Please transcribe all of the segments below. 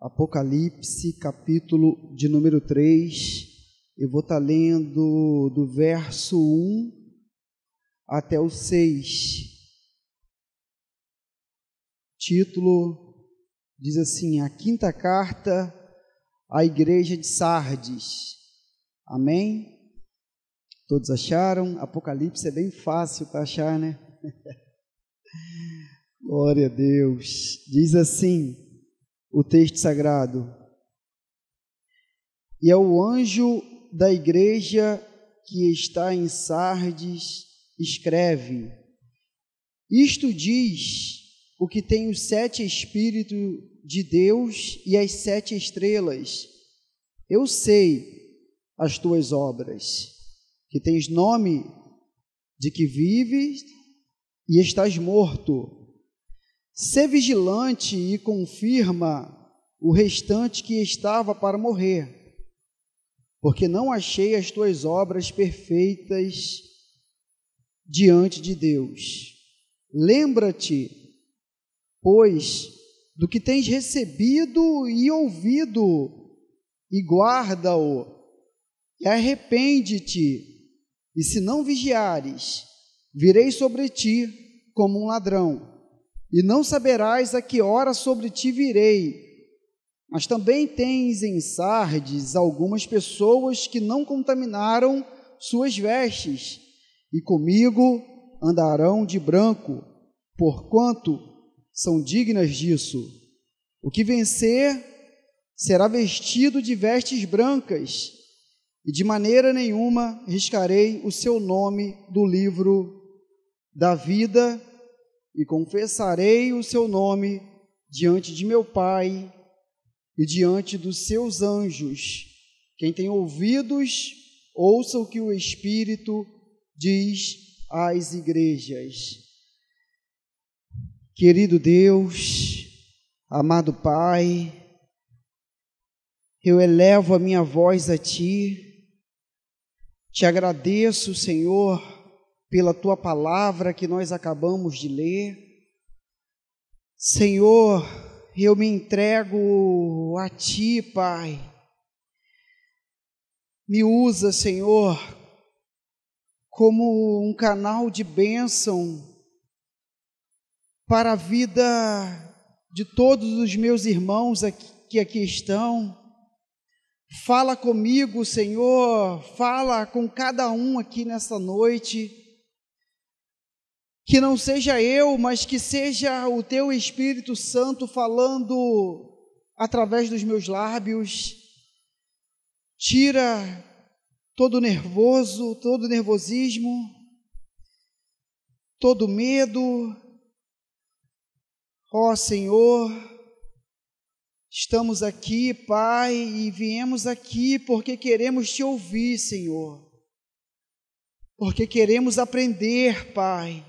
Apocalipse, capítulo de número 3, eu vou estar lendo do verso 1 até o 6. Título diz assim: a quinta carta à igreja de Sardes. Amém? Todos acharam? Apocalipse é bem fácil para achar, né? Glória a Deus. Diz assim o texto sagrado: e é o anjo da igreja que está em Sardes, escreve: isto diz o que tem os 7 Espíritos de Deus e as 7 estrelas. Eu sei as tuas obras, que tens nome de que vives e estás morto. Sê vigilante e confirma o restante que estava para morrer, porque não achei as tuas obras perfeitas diante de Deus. Lembra-te, pois, do que tens recebido e ouvido, e guarda-o, e arrepende-te, e se não vigiares, virei sobre ti como um ladrão, e não saberás a que hora sobre ti virei. Mas também tens em Sardes algumas pessoas que não contaminaram suas vestes, e comigo andarão de branco, porquanto são dignas disso. O que vencer será vestido de vestes brancas, e de maneira nenhuma riscarei o seu nome do livro da vida, e confessarei o seu nome diante de meu Pai e diante dos seus anjos. Quem tem ouvidos, ouça o que o Espírito diz às igrejas. Querido Deus, amado Pai, eu elevo a minha voz a Ti, te agradeço, Senhor, pela Tua palavra que nós acabamos de ler. Senhor, eu me entrego a Ti, Pai. Me usa, Senhor, como um canal de bênção para a vida de todos os meus irmãos que aqui estão. Fala comigo, Senhor, fala com cada um aqui nessa noite, que não seja eu, mas que seja o Teu Espírito Santo falando através dos meus lábios. Tira todo nervosismo, todo medo. Ó Senhor, estamos aqui, Pai, e viemos aqui porque queremos Te ouvir, Senhor, porque queremos aprender, Pai.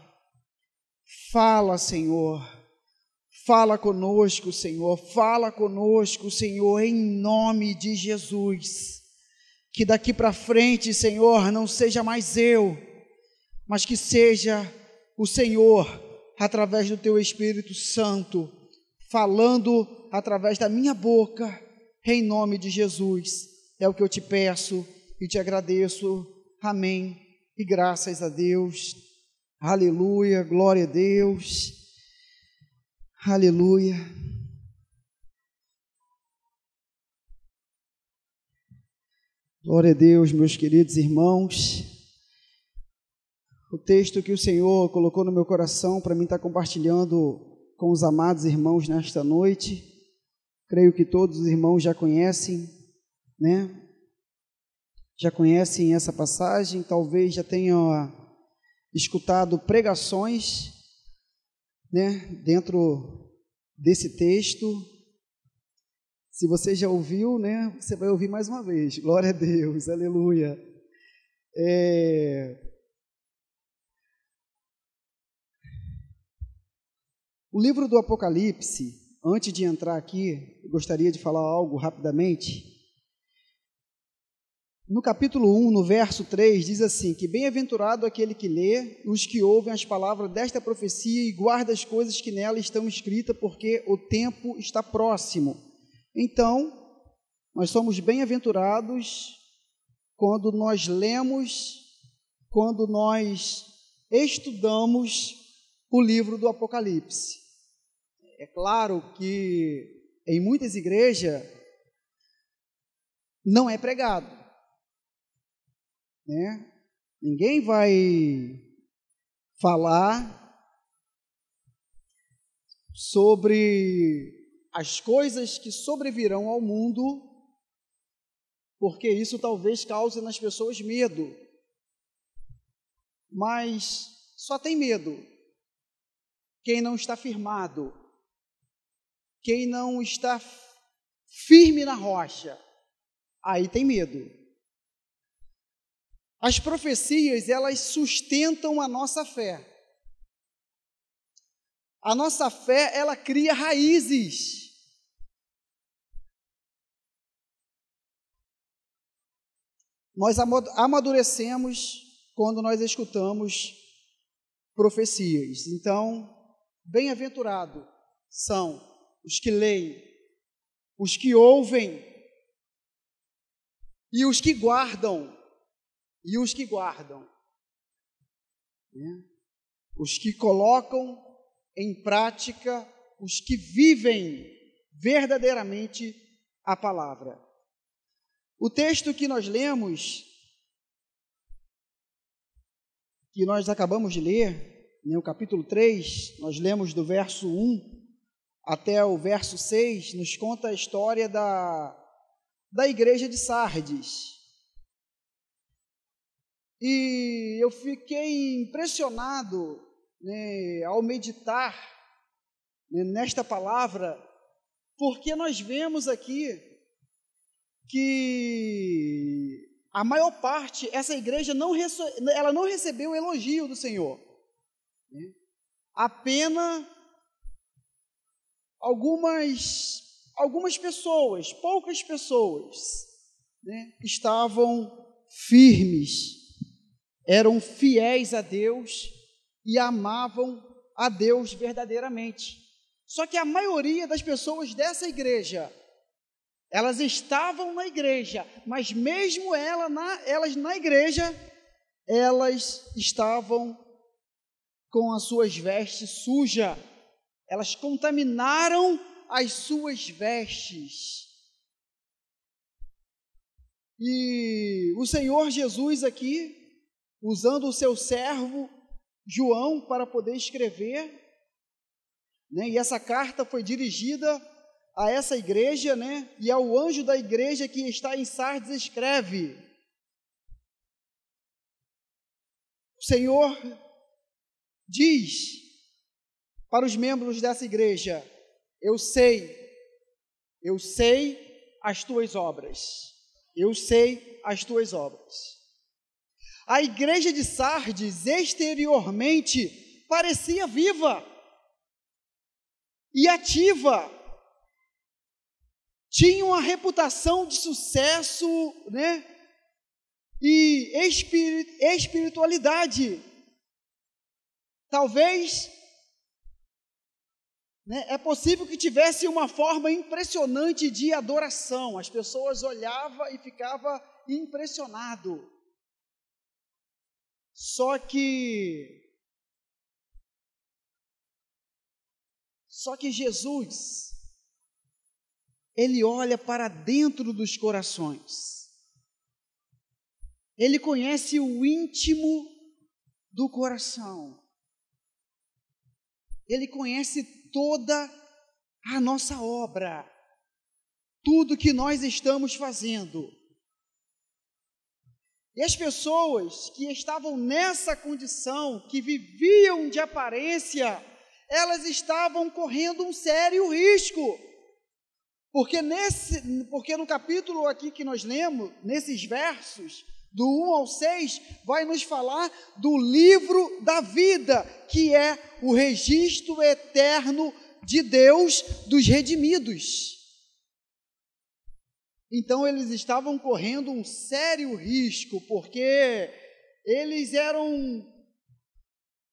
Fala, Senhor, fala conosco, Senhor, em nome de Jesus. Que daqui para frente, Senhor, não seja mais eu, mas que seja o Senhor, através do Teu Espírito Santo, falando através da minha boca, em nome de Jesus. É o que eu te peço e te agradeço. Amém. E graças a Deus. Aleluia, glória a Deus. Aleluia. Glória a Deus, meus queridos irmãos. O texto que o Senhor colocou no meu coração para mim estar compartilhando com os amados irmãos nesta noite, creio que todos os irmãos já conhecem, né? Já conhecem essa passagem, talvez já tenham escutado pregações, né, dentro desse texto. Se você já ouviu, né, você vai ouvir mais uma vez. Glória a Deus, aleluia. O livro do Apocalipse, antes de entrar aqui, eu gostaria de falar algo rapidamente. No capítulo 1, no verso 3, diz assim, que bem-aventurado aquele que lê, os que ouvem as palavras desta profecia e guarda as coisas que nela estão escritas, porque o tempo está próximo. Então, nós somos bem-aventurados quando nós lemos, quando nós estudamos o livro do Apocalipse. É claro que em muitas igrejas não é pregado, né? Ninguém vai falar sobre as coisas que sobrevirão ao mundo, porque isso talvez cause nas pessoas medo. Mas só tem medo quem não está firmado, quem não está firme na rocha, aí tem medo. As profecias, elas sustentam a nossa fé. A nossa fé, ela cria raízes. Nós amadurecemos quando nós escutamos profecias. Então, bem-aventurado são os que leem, os que ouvem e os que guardam. Né? Os que colocam em prática, os que vivem verdadeiramente a palavra. O texto que nós lemos, que nós acabamos de ler, no capítulo 3, nós lemos do verso 1 até o verso 6, nos conta a história da igreja de Sardes. E eu fiquei impressionado, né, ao meditar, né, nesta palavra, porque nós vemos aqui que a maior parte, essa igreja ela não recebeu o elogio do Senhor, né? Apenas algumas pessoas, poucas pessoas, né, estavam firmes, eram fiéis a Deus e amavam a Deus verdadeiramente. Só que a maioria das pessoas dessa igreja, elas estavam na igreja, mas mesmo elas na igreja, elas estavam com as suas vestes sujas, elas contaminaram as suas vestes. E o Senhor Jesus aqui, usando o seu servo João para poder escrever, né, e essa carta foi dirigida a essa igreja, né, e ao anjo da igreja que está em Sardes escreve: o Senhor diz para os membros dessa igreja: eu sei as tuas obras, eu sei as tuas obras. A igreja de Sardes exteriormente parecia viva e ativa, tinha uma reputação de sucesso, né, e espiritualidade. Talvez, né, é possível que tivesse uma forma impressionante de adoração, as pessoas olhavam e ficavam impressionadas. Só que Jesus, Ele olha para dentro dos corações. Ele conhece o íntimo do coração. Ele conhece toda a nossa obra, tudo que nós estamos fazendo. E as pessoas que estavam nessa condição, que viviam de aparência, elas estavam correndo um sério risco. Porque no capítulo aqui que nós lemos, nesses versos, do 1 ao 6, vai nos falar do livro da vida, que é o registro eterno de Deus dos redimidos. Então eles estavam correndo um sério risco, porque eles eram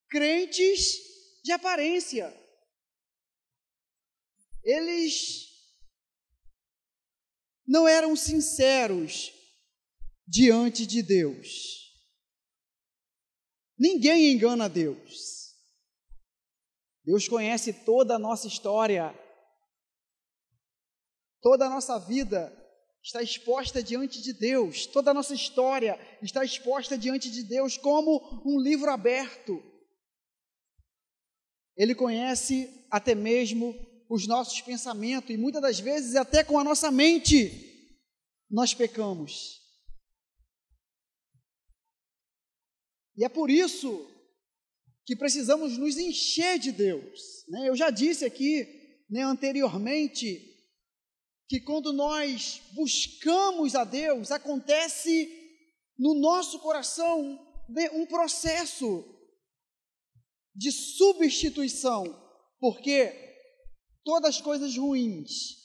crentes de aparência. Eles não eram sinceros diante de Deus. Ninguém engana Deus. Deus conhece toda a nossa história, toda a nossa vida está exposta diante de Deus, toda a nossa história está exposta diante de Deus como um livro aberto. Ele conhece até mesmo os nossos pensamentos e muitas das vezes até com a nossa mente nós pecamos. E é por isso que precisamos nos encher de Deus, né? Eu já disse aqui, né, anteriormente, que quando nós buscamos a Deus, acontece no nosso coração um processo de substituição, porque todas as coisas ruins,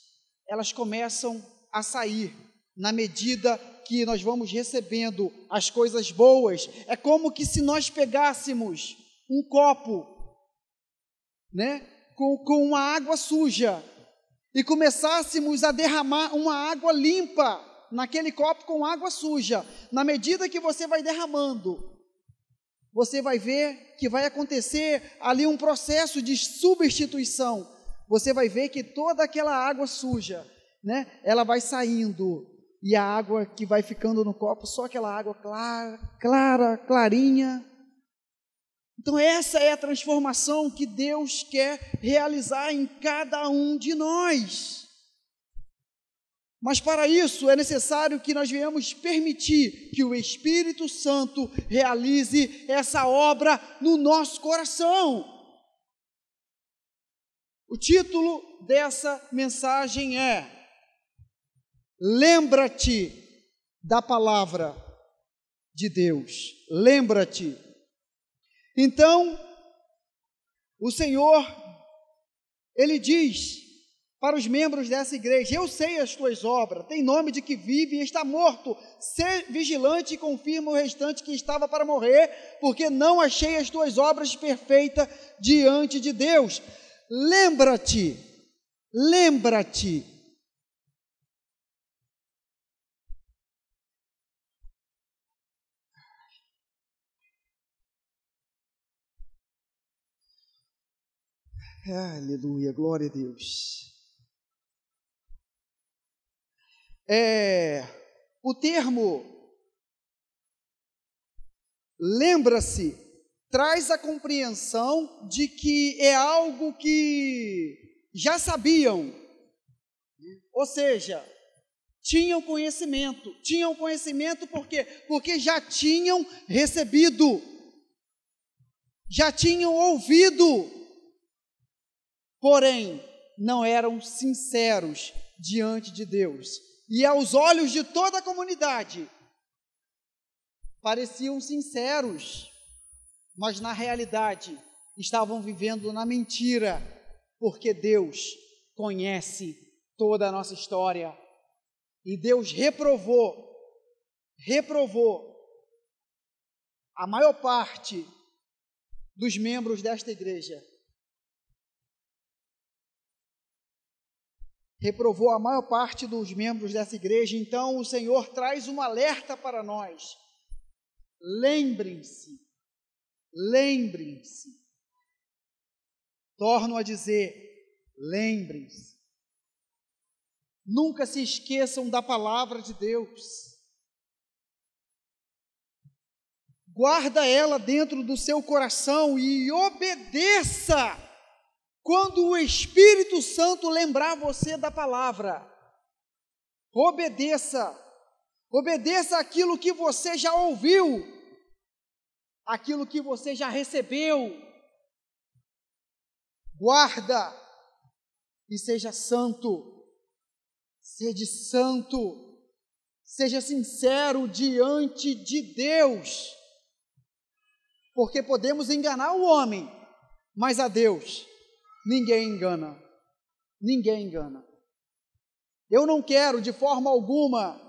elas começam a sair na medida que nós vamos recebendo as coisas boas. É como que se nós pegássemos um copo, né, com uma água suja e começássemos a derramar uma água limpa naquele copo com água suja. Na medida que você vai derramando, você vai ver que vai acontecer ali um processo de substituição. Você vai ver que toda aquela água suja, né, ela vai saindo, e a água que vai ficando no copo, só aquela água clara, clarinha. Então essa é a transformação que Deus quer realizar em cada um de nós. Mas para isso é necessário que nós venhamos permitir que o Espírito Santo realize essa obra no nosso coração. O título dessa mensagem é: lembra-te da palavra de Deus. Lembra-te. Então, o Senhor, Ele diz para os membros dessa igreja: eu sei as tuas obras, tem nome de que vive e está morto. Sê vigilante e confirma o restante que estava para morrer, porque não achei as tuas obras perfeitas diante de Deus. Lembra-te, lembra-te. Aleluia, glória a Deus. O termo lembra-se traz a compreensão de que é algo que já sabiam, ou seja, tinham conhecimento porque já tinham recebido, já tinham ouvido, porém não eram sinceros diante de Deus, e aos olhos de toda a comunidade pareciam sinceros, mas na realidade estavam vivendo na mentira, porque Deus conhece toda a nossa história, e Deus reprovou a maior parte dos membros desta igreja. Reprovou a maior parte dos membros dessa igreja. Então o Senhor traz um alerta para nós. Lembrem-se, lembrem-se. Torno a dizer, lembrem-se. Nunca se esqueçam da palavra de Deus. Guarda ela dentro do seu coração e obedeça quando o Espírito Santo lembrar você da palavra. Obedeça. Obedeça aquilo que você já ouviu, aquilo que você já recebeu. Guarda e seja santo. Sede santo. Seja sincero diante de Deus. Porque podemos enganar o homem, mas a Deus ninguém engana. Ninguém engana. Eu não quero de forma alguma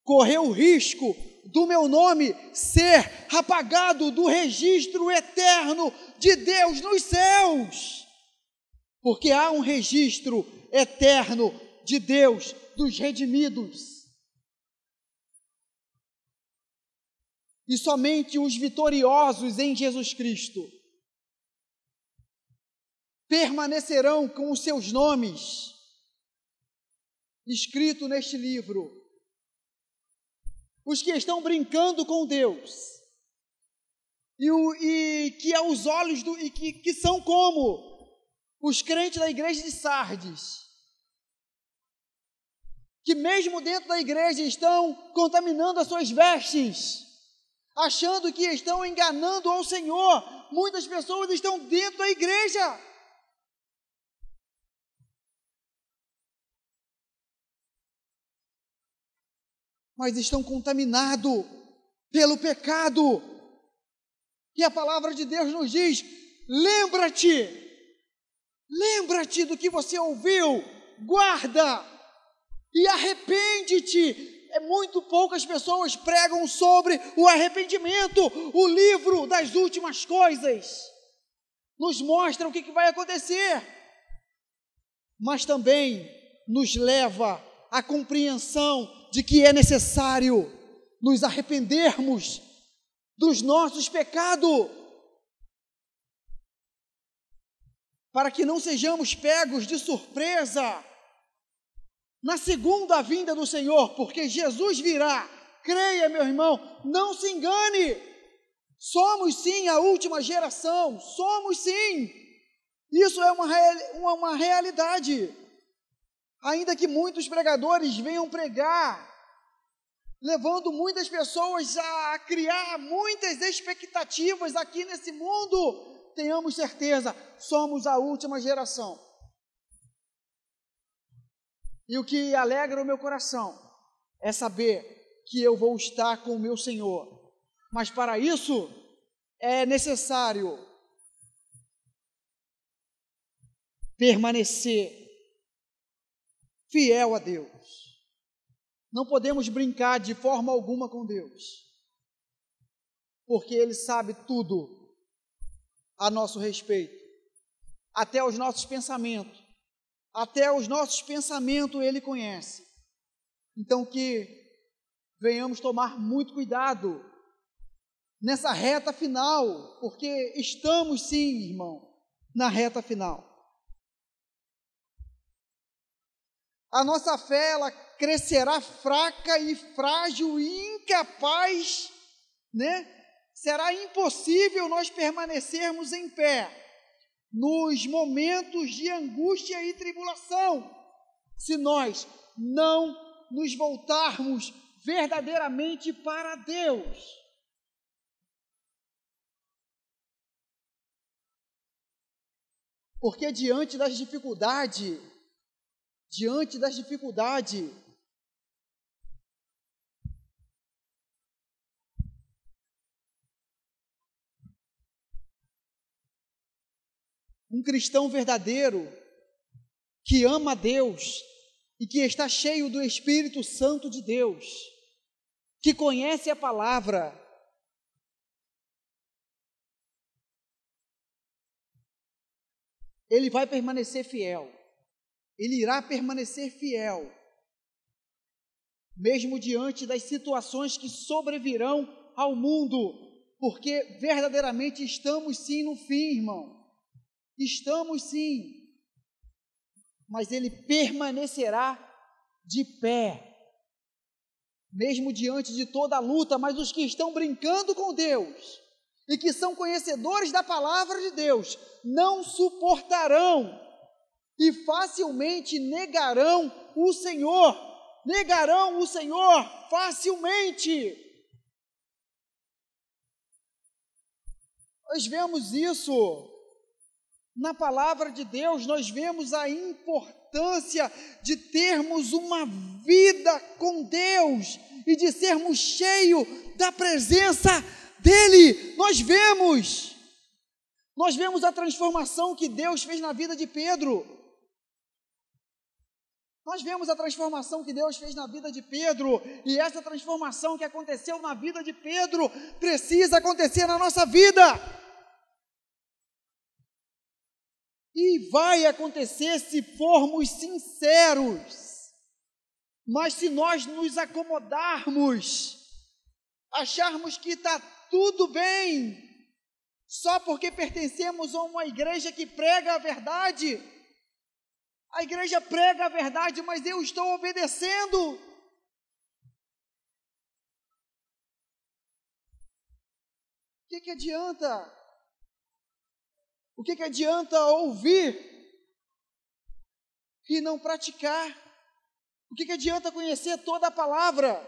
correr o risco do meu nome ser apagado do registro eterno de Deus nos céus, porque há um registro eterno de Deus, dos redimidos. E somente os vitoriosos em Jesus Cristo permanecerão com os seus nomes escritos neste livro. Os que estão brincando com Deus, e que aos olhos que são como os crentes da igreja de Sardes, que mesmo dentro da igreja estão contaminando as suas vestes, achando que estão enganando ao Senhor. Muitas pessoas estão dentro da igreja, mas estão contaminados pelo pecado. E a palavra de Deus nos diz: lembra-te do que você ouviu, guarda e arrepende-te. Muito poucas pessoas pregam sobre o arrependimento. O livro das últimas coisas nos mostra o que vai acontecer, mas também nos leva à compreensão de que é necessário nos arrependermos dos nossos pecados, para que não sejamos pegos de surpresa na segunda vinda do Senhor, porque Jesus virá. Creia, meu irmão, não se engane. Somos sim a última geração, somos sim. Isso é uma realidade. Ainda que muitos pregadores venham pregar, levando muitas pessoas a criar muitas expectativas aqui nesse mundo, tenhamos certeza, somos a última geração. E o que alegra o meu coração é saber que eu vou estar com o meu Senhor. Mas para isso é necessário permanecer fiel a Deus. Não podemos brincar de forma alguma com Deus, porque Ele sabe tudo a nosso respeito, até os nossos pensamentos. Até os nossos pensamentos Ele conhece. Então que venhamos tomar muito cuidado nessa reta final, porque estamos sim, irmão, na reta final. A nossa fé, ela crescerá fraca e frágil e incapaz, Será impossível nós permanecermos em pé nos momentos de angústia e tribulação, se nós não nos voltarmos verdadeiramente para Deus. Porque diante das dificuldades, um cristão verdadeiro, que ama a Deus e que está cheio do Espírito Santo de Deus, que conhece a palavra, ele vai permanecer fiel, ele irá permanecer fiel, mesmo diante das situações que sobrevirão ao mundo, porque verdadeiramente estamos sim no fim, irmão. Estamos sim, mas ele permanecerá de pé, mesmo diante de toda a luta. Mas os que estão brincando com Deus e que são conhecedores da palavra de Deus não suportarão e facilmente negarão o Senhor facilmente. Nós vemos isso na palavra de Deus, nós vemos a importância de termos uma vida com Deus e de sermos cheios da presença dEle. Nós vemos a transformação que Deus fez na vida de Pedro. E essa transformação que aconteceu na vida de Pedro precisa acontecer na nossa vida. E vai acontecer se formos sinceros. Mas se nós nos acomodarmos, acharmos que está tudo bem, só porque pertencemos a uma igreja que prega a verdade, a igreja prega a verdade, mas eu estou obedecendo. O que adianta? O que adianta ouvir e não praticar? O que adianta conhecer toda a palavra?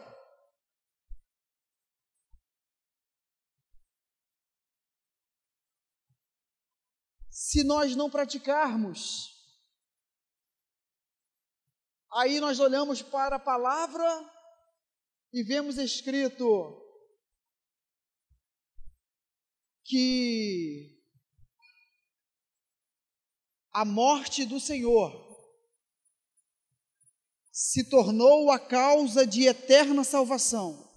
Se nós não praticarmos, aí nós olhamos para a palavra e vemos escrito que a morte do Senhor se tornou a causa de eterna salvação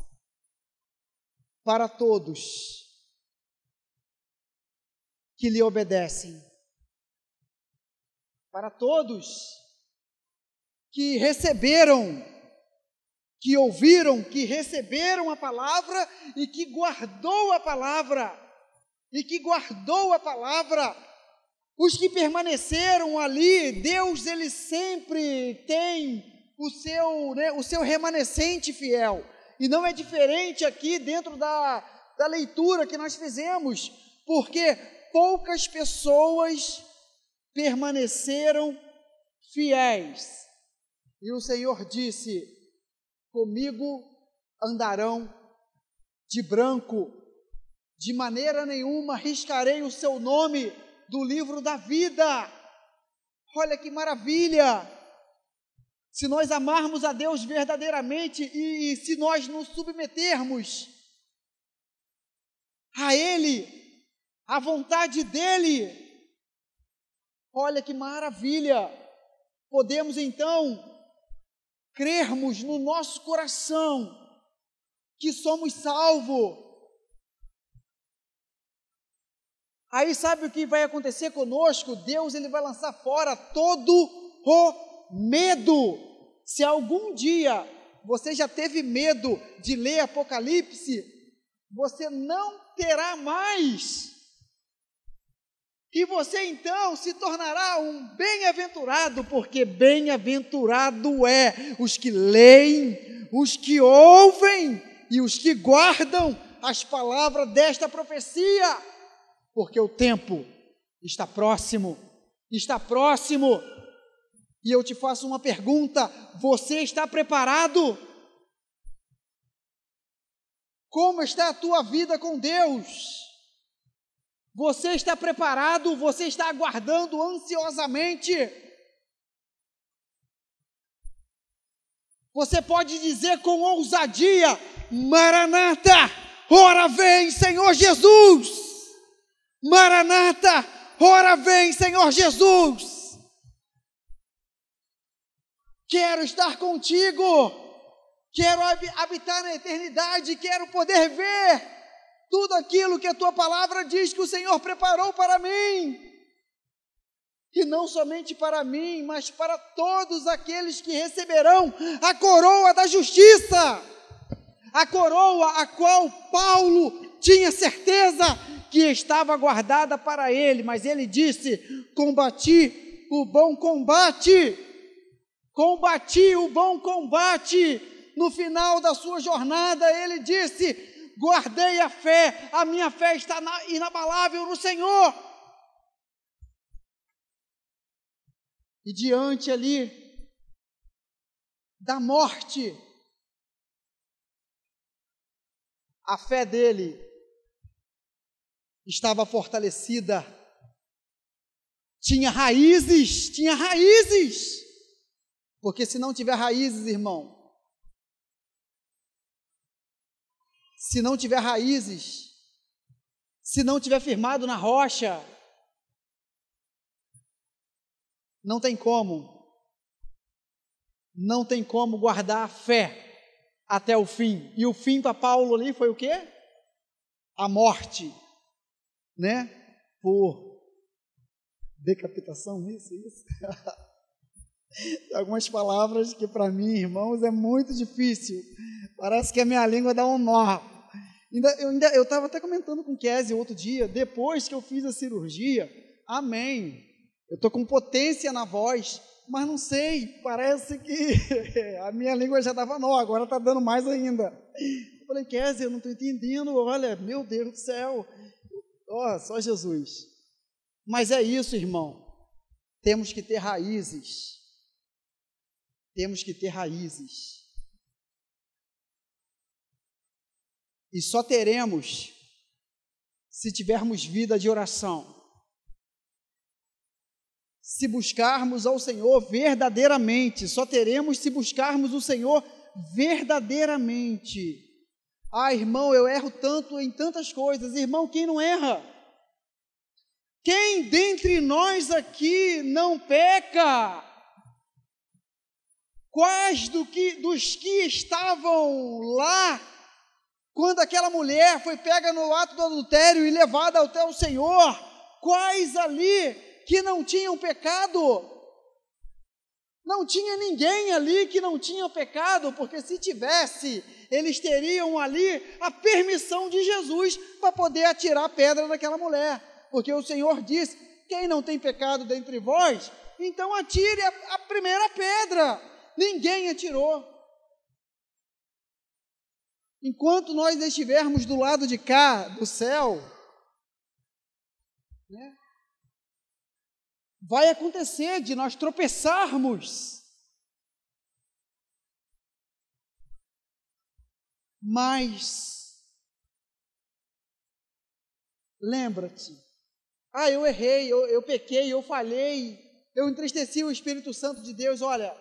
para todos que lhe obedecem, para todos que receberam, que ouviram, que receberam a palavra e que guardou a palavra, Os que permaneceram ali, Deus, ele sempre tem o seu remanescente fiel. E não é diferente aqui dentro da leitura que nós fizemos, porque poucas pessoas permaneceram fiéis. E o Senhor disse: comigo andarão de branco, de maneira nenhuma riscarei o seu nome do livro da vida. Olha que maravilha! Se nós amarmos a Deus verdadeiramente e se nós nos submetermos a Ele, à vontade dEle, olha que maravilha! Podemos então crermos no nosso coração que somos salvos. Aí sabe o que vai acontecer conosco? Deus, ele vai lançar fora todo o medo. Se algum dia você já teve medo de ler Apocalipse, você não terá mais. E você então se tornará um bem-aventurado, porque bem-aventurado é os que leem, os que ouvem e os que guardam as palavras desta profecia. Porque o tempo está próximo, e eu te faço uma pergunta: você está preparado? Como está a tua vida com Deus? Você está preparado? Você está aguardando ansiosamente? Você pode dizer com ousadia: Maranata, ora vem, Senhor Jesus! Maranata, ora vem, Senhor Jesus! Quero estar contigo, quero habitar na eternidade, quero poder ver tudo aquilo que a tua palavra diz que o Senhor preparou para mim, e não somente para mim, mas para todos aqueles que receberão a coroa da justiça, a coroa a qual Paulo tinha certeza que estava guardada para ele, mas ele disse: combati o bom combate, no final da sua jornada ele disse: guardei a fé, a minha fé está inabalável no Senhor. E diante ali da morte, a fé dele estava fortalecida, tinha raízes, porque se não tiver raízes, irmão, se não tiver raízes, se não tiver firmado na rocha, não tem como guardar a fé até o fim. E o fim para Paulo ali foi o quê? A morte, né? Por decapitação, isso. Tem algumas palavras que para mim, irmãos, é muito difícil. Parece que a minha língua dá um nó. Eu estava até comentando com o Kézia outro dia, depois que eu fiz a cirurgia, amém. Eu estou com potência na voz, mas não sei, parece que a minha língua já dava nó, agora está dando mais ainda. Eu falei, Kézia, eu não estou entendendo, olha, meu Deus do céu. Só Jesus. Mas é isso, irmão. Temos que ter raízes. Temos que ter raízes. E só teremos se tivermos vida de oração. Se buscarmos ao Senhor verdadeiramente. Só teremos se buscarmos o Senhor verdadeiramente. Irmão, eu erro tanto em tantas coisas. Irmão, quem não erra? Quem dentre nós aqui não peca? Quais dos que estavam lá, quando aquela mulher foi pega no ato do adultério e levada até o Senhor, quais ali que não tinham pecado? Não tinha ninguém ali que não tinha pecado, porque se tivesse, eles teriam ali a permissão de Jesus para poder atirar a pedra naquela mulher, porque o Senhor disse, quem não tem pecado dentre vós, então atire a primeira pedra. Ninguém atirou. Enquanto nós estivermos do lado de cá, do céu, né, vai acontecer de nós tropeçarmos. Mas, lembra-te, eu errei, eu pequei, eu falhei, eu entristeci o Espírito Santo de Deus, olha,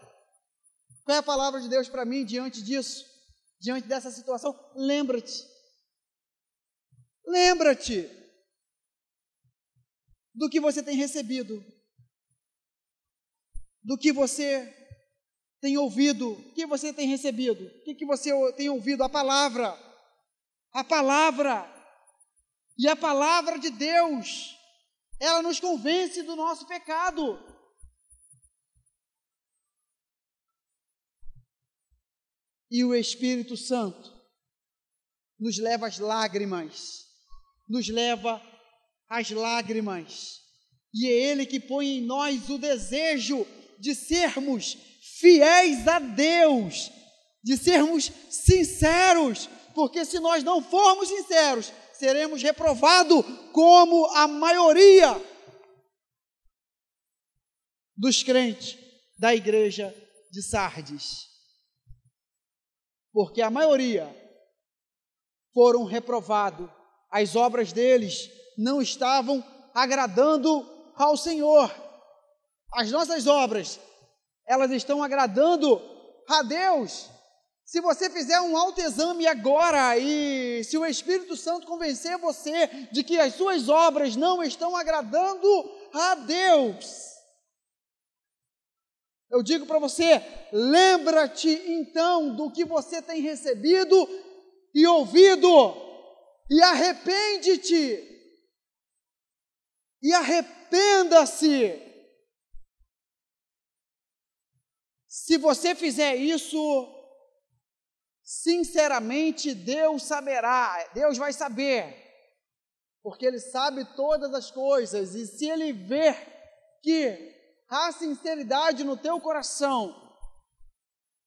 qual é a palavra de Deus para mim diante disso, diante dessa situação? Lembra-te do que você tem recebido, do que você tem ouvido, o que você tem recebido, o que você tem ouvido? A palavra, e a palavra de Deus, ela nos convence do nosso pecado. E o Espírito Santo nos leva às lágrimas, e é Ele que põe em nós o desejo de sermos fiéis a Deus, de sermos sinceros, porque se nós não formos sinceros, seremos reprovados como a maioria dos crentes da igreja de Sardes. Porque a maioria foram reprovados, as obras deles não estavam agradando ao Senhor. As nossas obras, elas estão agradando a Deus. Se você fizer um autoexame agora e se o Espírito Santo convencer você de que as suas obras não estão agradando a Deus, eu digo para você, lembra-te então do que você tem recebido e ouvido, e arrepende-te, e arrependa-se. Se você fizer isso, sinceramente, Deus saberá, Deus vai saber, porque Ele sabe todas as coisas, e se Ele ver que há sinceridade no teu coração,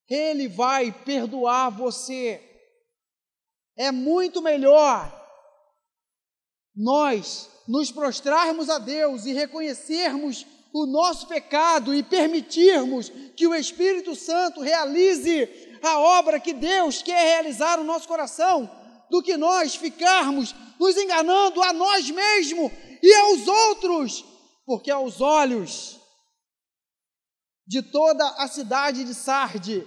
Ele vai perdoar você. É muito melhor nós nos prostrarmos a Deus e reconhecermos o nosso pecado e permitirmos que o Espírito Santo realize a obra que Deus quer realizar no nosso coração, do que nós ficarmos nos enganando a nós mesmos e aos outros, porque aos olhos de toda a cidade de Sardes,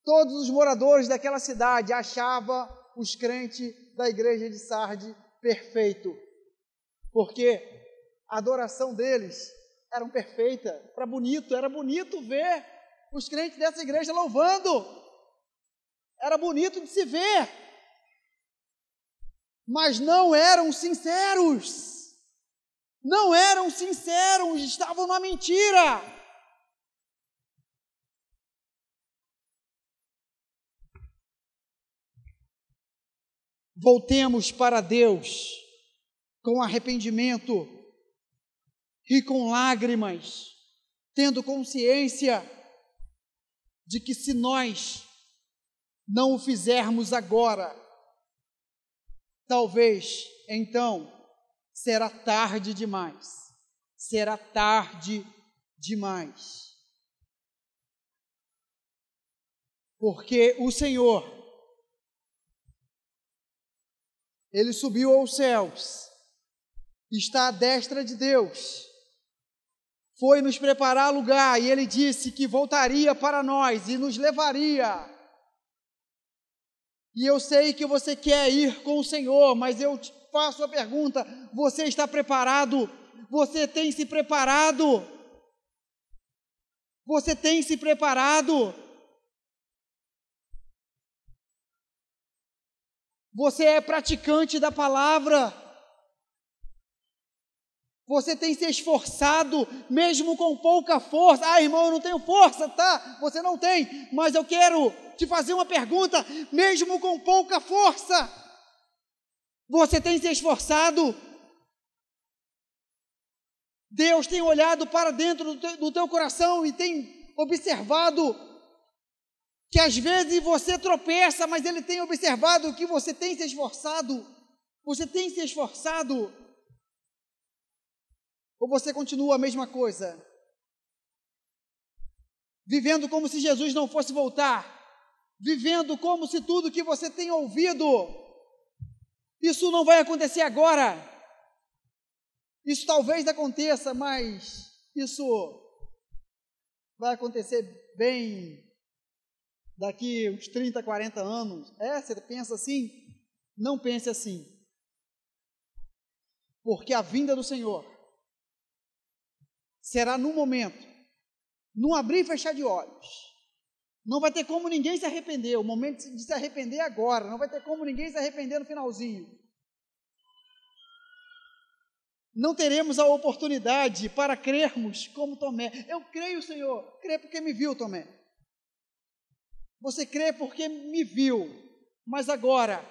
todos os moradores daquela cidade achavam os crentes da igreja de Sardes perfeito, porque a adoração deles era perfeita, era bonito ver os crentes dessa igreja louvando, era bonito de se ver, mas não eram sinceros. não eram sinceros, estavam na mentira. Voltemos para Deus com arrependimento e com lágrimas, tendo consciência de que se nós não o fizermos agora, talvez então será tarde demais. Será tarde demais. Porque o Senhor, Ele subiu aos céus, está à destra de Deus, foi nos preparar lugar, e Ele disse que voltaria para nós e nos levaria. E eu sei que você quer ir com o Senhor, mas eu te faço a pergunta: você está preparado? Você tem se preparado? Você tem se preparado? Você é praticante da palavra? Você tem se esforçado, mesmo com pouca força? Ah, irmão, eu não tenho força, tá? Você não tem, mas eu quero te fazer uma pergunta: mesmo com pouca força, você tem se esforçado? Deus tem olhado para dentro do teu coração e tem observado que às vezes você tropeça, mas Ele tem observado que você tem se esforçado. Você tem se esforçado? Ou você continua a mesma coisa? Vivendo como se Jesus não fosse voltar? Vivendo como se tudo que você tem ouvido, isso não vai acontecer agora? Isso talvez aconteça, mas isso vai acontecer bem daqui uns 30, 40 anos. Você pensa assim? Não pense assim. Porque a vinda do Senhor será num momento, num abrir e fechar de olhos. Não vai ter como ninguém se arrepender. O momento de se arrepender é agora. Não vai ter como ninguém se arrepender no finalzinho. Não teremos a oportunidade para crermos como Tomé. Eu creio, Senhor. Crê porque me viu, Tomé. Você crê porque me viu. Mas agora,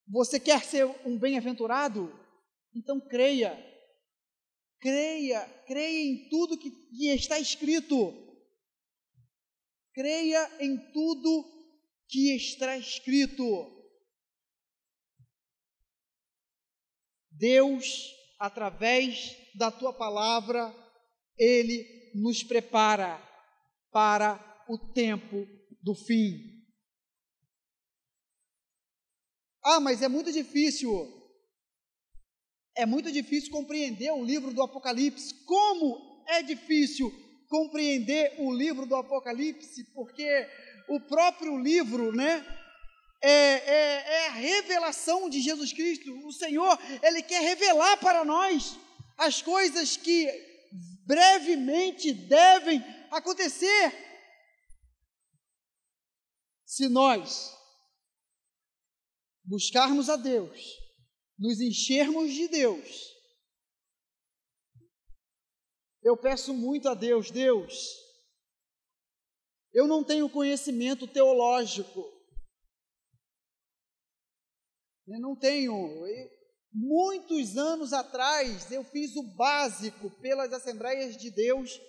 você quer ser um bem-aventurado? Então creia. Creia em tudo que está escrito. Creia em tudo que está escrito. Deus, através da tua palavra, Ele nos prepara para o tempo do fim. Ah, mas é muito difícil compreender o livro do Apocalipse. Como é difícil compreender o livro do Apocalipse? Porque o próprio livro, é a revelação de Jesus Cristo. O Senhor, Ele quer revelar para nós as coisas que brevemente devem acontecer. Se nós buscarmos a Deus, nos enchermos de Deus, eu peço muito a Deus: Deus, eu não tenho conhecimento teológico, eu não tenho. Muitos anos atrás eu fiz o básico pelas Assembleias de Deus,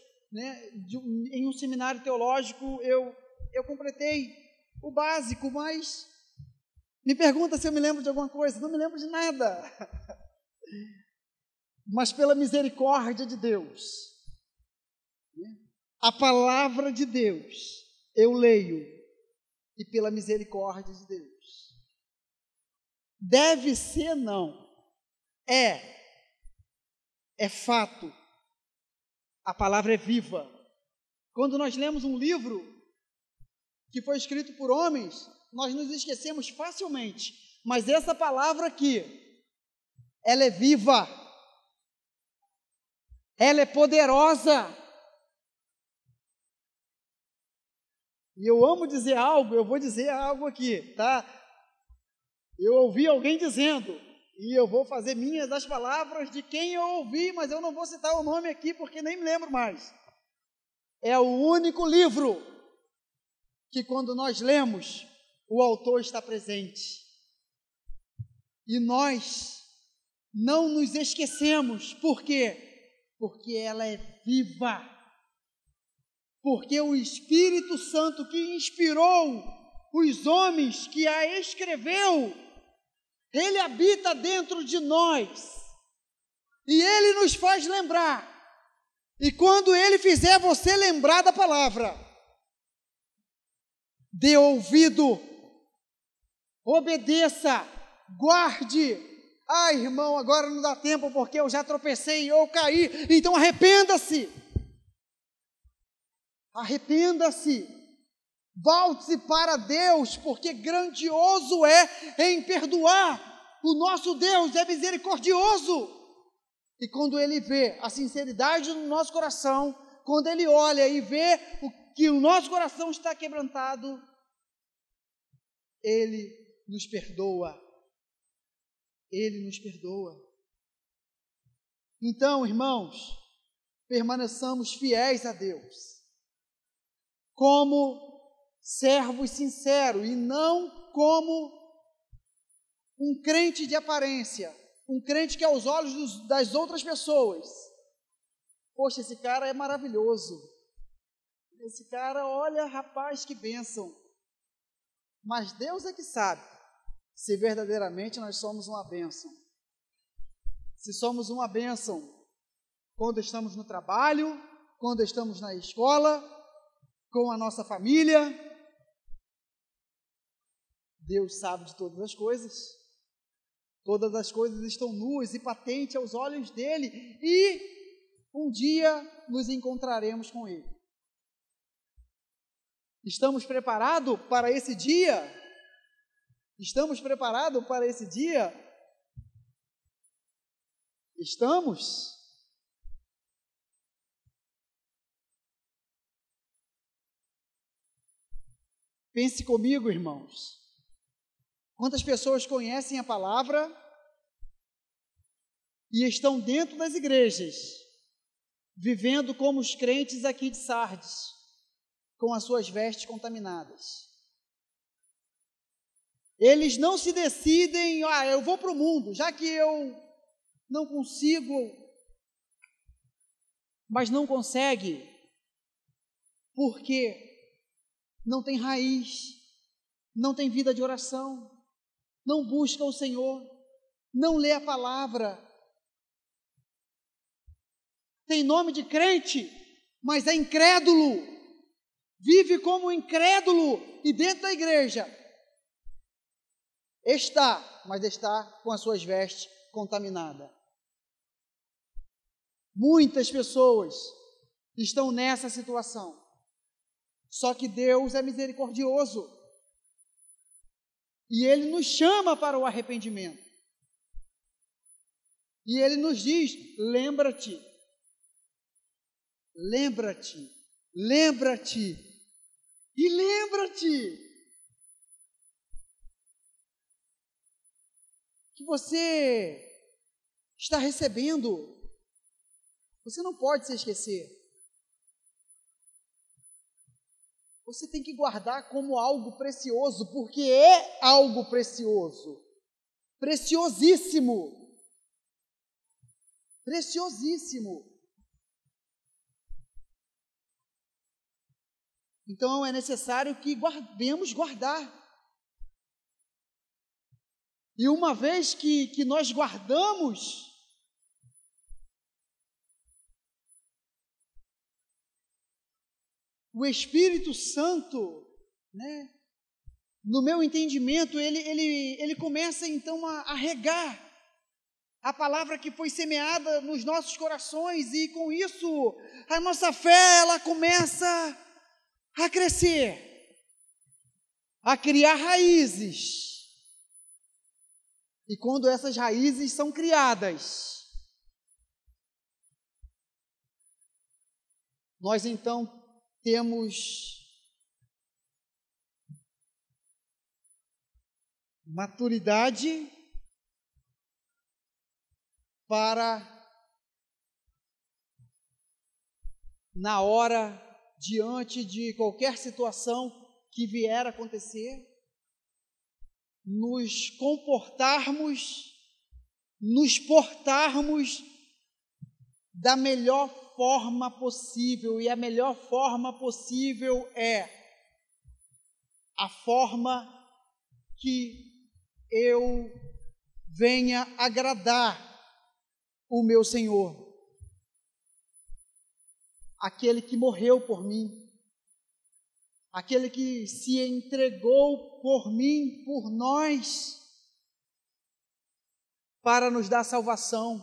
em um seminário teológico eu completei o básico, mas me pergunta se eu me lembro de alguma coisa. Não me lembro de nada. Mas pela misericórdia de Deus, a palavra de Deus, eu leio, e pela misericórdia de Deus. Deve ser, não. É fato. A palavra é viva. Quando nós lemos um livro que foi escrito por homens, nós nos esquecemos facilmente. Mas essa palavra aqui, ela é viva. Ela é poderosa. E eu amo dizer algo, eu vou dizer algo aqui, tá? Eu ouvi alguém dizendo E eu vou fazer minhas as palavras de quem eu ouvi, mas eu não vou citar o nome aqui porque nem me lembro mais. É o único livro que, quando nós lemos, o autor está presente. E nós não nos esquecemos. Por quê? Porque ela é viva. Porque o Espírito Santo que inspirou os homens, que a escreveu, ele habita dentro de nós. E ele nos faz lembrar. E quando ele fizer você lembrar da palavra, dê ouvido, obedeça, guarde. Ah, irmão, agora não dá tempo porque eu já tropecei ou caí. Então arrependa-se. Arrependa-se. Volte-se para Deus, porque grandioso é em perdoar. O nosso Deus é misericordioso. E quando Ele vê a sinceridade no nosso coração, quando Ele olha e vê que o nosso coração está quebrantado, Ele nos perdoa. Ele nos perdoa. Então, irmãos, permaneçamos fiéis a Deus, como servos sinceros e não como um crente de aparência, um crente que aos olhos das outras pessoas, poxa, esse cara é maravilhoso, esse cara, olha, rapaz, que bênção. Mas Deus é que sabe se verdadeiramente nós somos uma bênção. Se somos uma bênção quando estamos no trabalho, quando estamos na escola, com a nossa família. Deus sabe de todas as coisas. Todas as coisas estão nuas e patentes aos olhos dele, e um dia nos encontraremos com ele. Estamos preparados para esse dia? Estamos preparados para esse dia? Estamos? Pense comigo, irmãos. Quantas pessoas conhecem a palavra e estão dentro das igrejas, vivendo como os crentes aqui de Sardes, com as suas vestes contaminadas? Eles não se decidem, eu vou para o mundo, já que eu não consigo, mas não consegue, porque não tem raiz, não tem vida de oração, não busca o Senhor, não lê a palavra. Tem nome de crente, mas é incrédulo, vive como incrédulo, e dentro da igreja mas está com as suas vestes contaminadas. Muitas pessoas estão nessa situação, só que Deus é misericordioso, e Ele nos chama para o arrependimento, e Ele nos diz: lembra-te, lembra-te, lembra-te, e lembra-te que você está recebendo. Você não pode se esquecer. Você tem que guardar como algo precioso, porque é algo precioso, preciosíssimo, preciosíssimo. Então é necessário que devemos guardar. E uma vez que nós guardamos, o Espírito Santo, né, no meu entendimento, ele começa então a regar a palavra que foi semeada nos nossos corações, e com isso a nossa fé, ela começa a crescer, a criar raízes. E quando essas raízes são criadas, nós então temos maturidade para, na hora, diante de qualquer situação que vier a acontecer, nos comportarmos, nos portarmos da melhor forma possível, e a melhor forma possível é a forma que eu venha agradar o meu Senhor, aquele que morreu por mim, aquele que se entregou por mim, por nós, para nos dar salvação,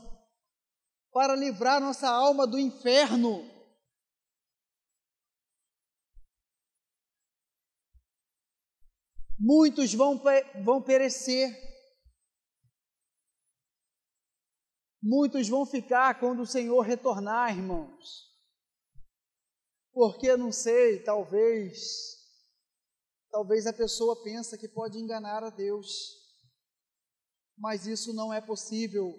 para livrar nossa alma do inferno. Muitos vão perecer, muitos vão ficar quando o Senhor retornar, irmãos, porque, não sei, talvez a pessoa pensa que pode enganar a Deus, mas isso não é possível.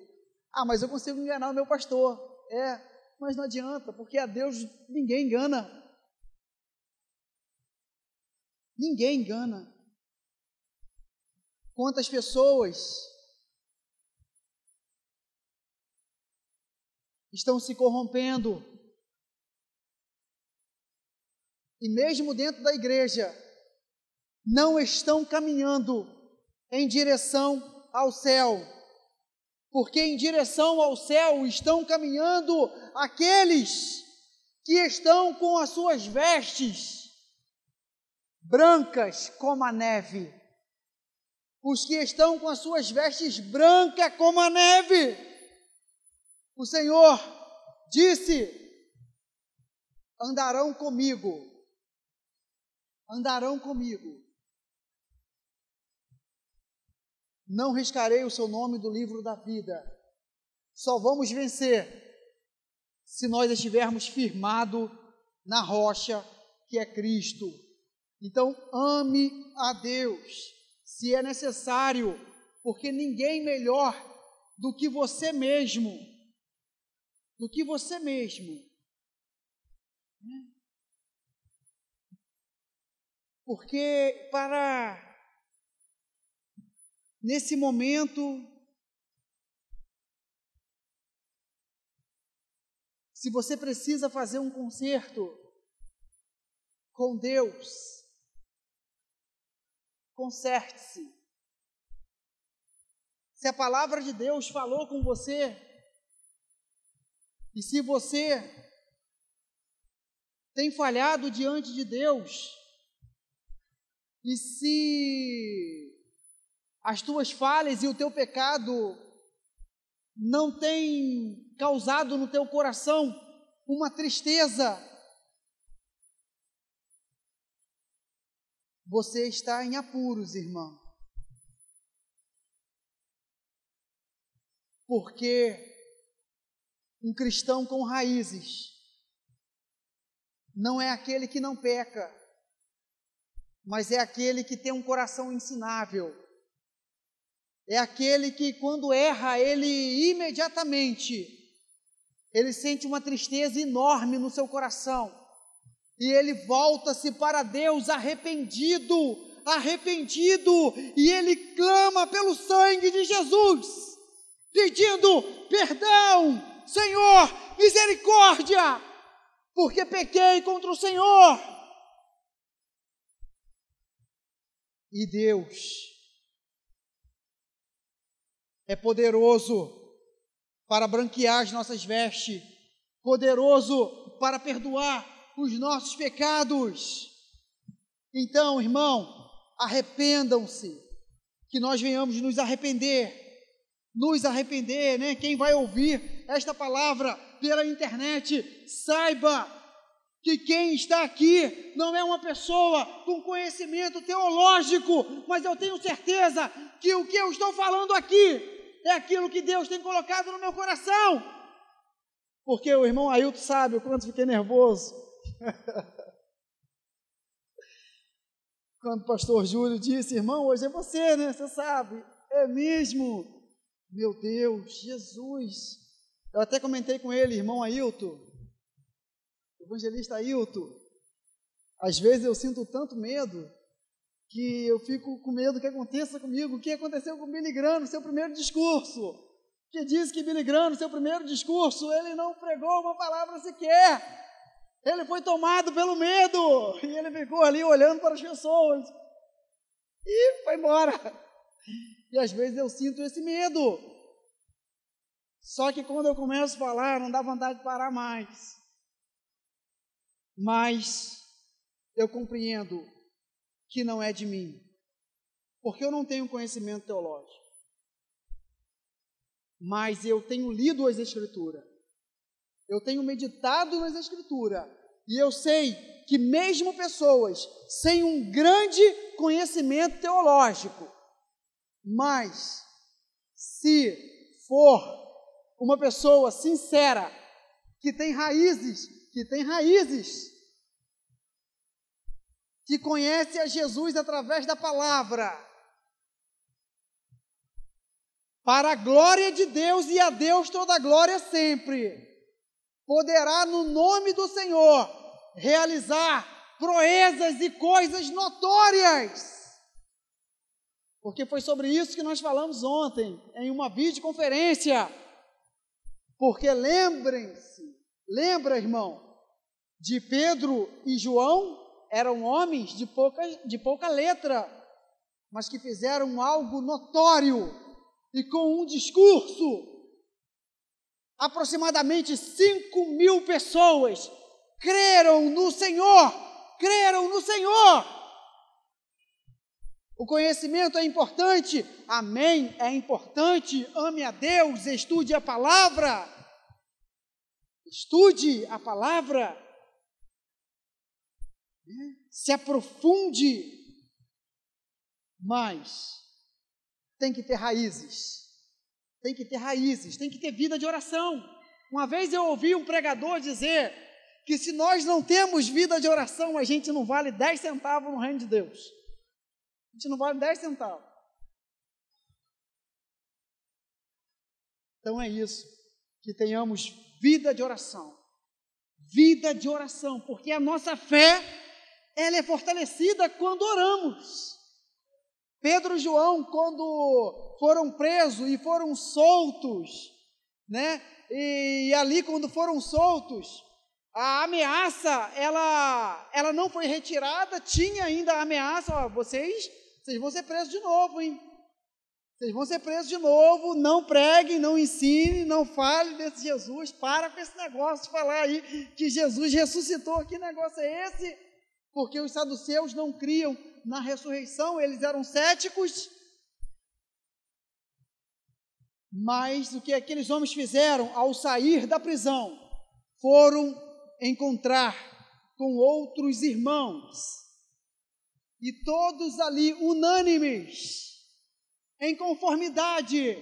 Ah, mas eu consigo enganar o meu pastor. Mas não adianta, porque a Deus ninguém engana. Ninguém engana. Quantas pessoas estão se corrompendo, e mesmo dentro da igreja, não estão caminhando em direção ao céu, porque em direção ao céu estão caminhando aqueles que estão com as suas vestes brancas como a neve, os que estão com as suas vestes brancas como a neve. O Senhor disse: andarão comigo, não riscarei o seu nome do livro da vida. Só vamos vencer se nós estivermos firmados na rocha que é Cristo. Então ame a Deus, se é necessário, porque ninguém melhor do que você mesmo, porque nesse momento, se você precisa fazer um concerto com Deus, conserte-se. Se a palavra de Deus falou com você, e se você tem falhado diante de Deus, e se as tuas falhas e o teu pecado não tem causado no teu coração uma tristeza, você está em apuros, irmão. Porque um cristão com raízes não é aquele que não peca, mas é aquele que tem um coração ensinável. É aquele que, quando erra, ele imediatamente, ele sente uma tristeza enorme no seu coração, e ele volta-se para Deus arrependido, e ele clama pelo sangue de Jesus, pedindo perdão: Senhor, misericórdia, porque pequei contra o Senhor. E Deus é poderoso para branquear as nossas vestes, poderoso para perdoar os nossos pecados. Então, irmão, arrependam-se, que nós venhamos nos arrepender, né? Quem vai ouvir esta palavra pela internet, saiba que quem está aqui não é uma pessoa com conhecimento teológico, mas eu tenho certeza que o que eu estou falando aqui é aquilo que Deus tem colocado no meu coração, porque o irmão Ailton sabe o quanto fiquei nervoso quando o pastor Júlio disse: irmão, hoje é você, né? Você sabe. É mesmo? Meu Deus, Jesus, Eu até comentei com ele, irmão Ailton, evangelista Ailton, às vezes eu sinto tanto medo que eu fico com medo que aconteça comigo o que aconteceu com Billy Graham no seu primeiro discurso, que diz que Billy Graham no seu primeiro discurso, ele não pregou uma palavra sequer, ele foi tomado pelo medo, e ele ficou ali olhando para as pessoas, e foi embora, e às vezes eu sinto esse medo, só que quando eu começo a falar, não dá vontade de parar mais, mas eu compreendo que não é de mim, porque eu não tenho conhecimento teológico, mas eu tenho lido as Escrituras, eu tenho meditado nas Escrituras, e eu sei que mesmo pessoas sem um grande conhecimento teológico, mas se for uma pessoa sincera, que tem raízes, que conhece a Jesus através da palavra, para a glória de Deus e a Deus toda a glória sempre, poderá no nome do Senhor realizar proezas e coisas notórias, porque foi sobre isso que nós falamos ontem, em uma videoconferência, porque lembra, irmão, de Pedro e João, eram homens de pouca letra, mas que fizeram algo notório, e com um discurso, aproximadamente 5.000 pessoas creram no Senhor. O conhecimento é importante, amém, é importante, ame a Deus, estude a palavra, se aprofunde, mas tem que ter raízes, tem que ter vida de oração. Uma vez eu ouvi um pregador dizer que se nós não temos vida de oração, a gente não vale 10 centavos no reino de Deus. A gente não vale 10 centavos. Então é isso, que tenhamos vida de oração, porque a nossa fé, ela é fortalecida quando oramos. Pedro e João, quando foram presos e foram soltos, né? E ali quando foram soltos, a ameaça, ela não foi retirada, tinha ainda a ameaça, ó, vocês vão ser presos de novo, hein? Vocês vão ser presos de novo, não preguem, não ensinem, não falem desse Jesus, para com esse negócio de falar aí que Jesus ressuscitou, que negócio é esse? Porque os saduceus não criam na ressurreição, eles eram céticos, mas o que aqueles homens fizeram ao sair da prisão, foram encontrar com outros irmãos, e todos ali unânimes, em conformidade,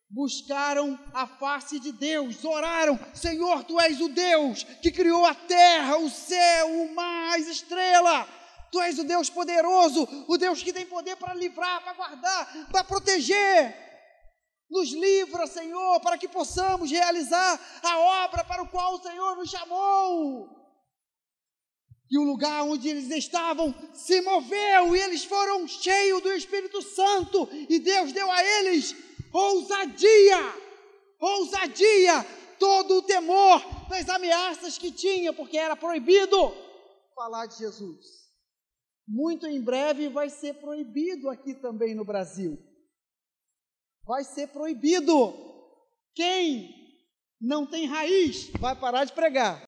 buscaram a face de Deus, oraram, Senhor, Tu és o Deus que criou a terra, o céu, o mar, as estrelas, Tu és o Deus poderoso, o Deus que tem poder para livrar, para guardar, para proteger, nos livra, Senhor, para que possamos realizar a obra para o qual o Senhor nos chamou. E o lugar onde eles estavam se moveu, e eles foram cheios do Espírito Santo, e Deus deu a eles ousadia, todo o temor das ameaças que tinha, porque era proibido falar de Jesus. Muito em breve vai ser proibido aqui também no Brasil. Vai ser proibido. Quem não tem raiz vai parar de pregar.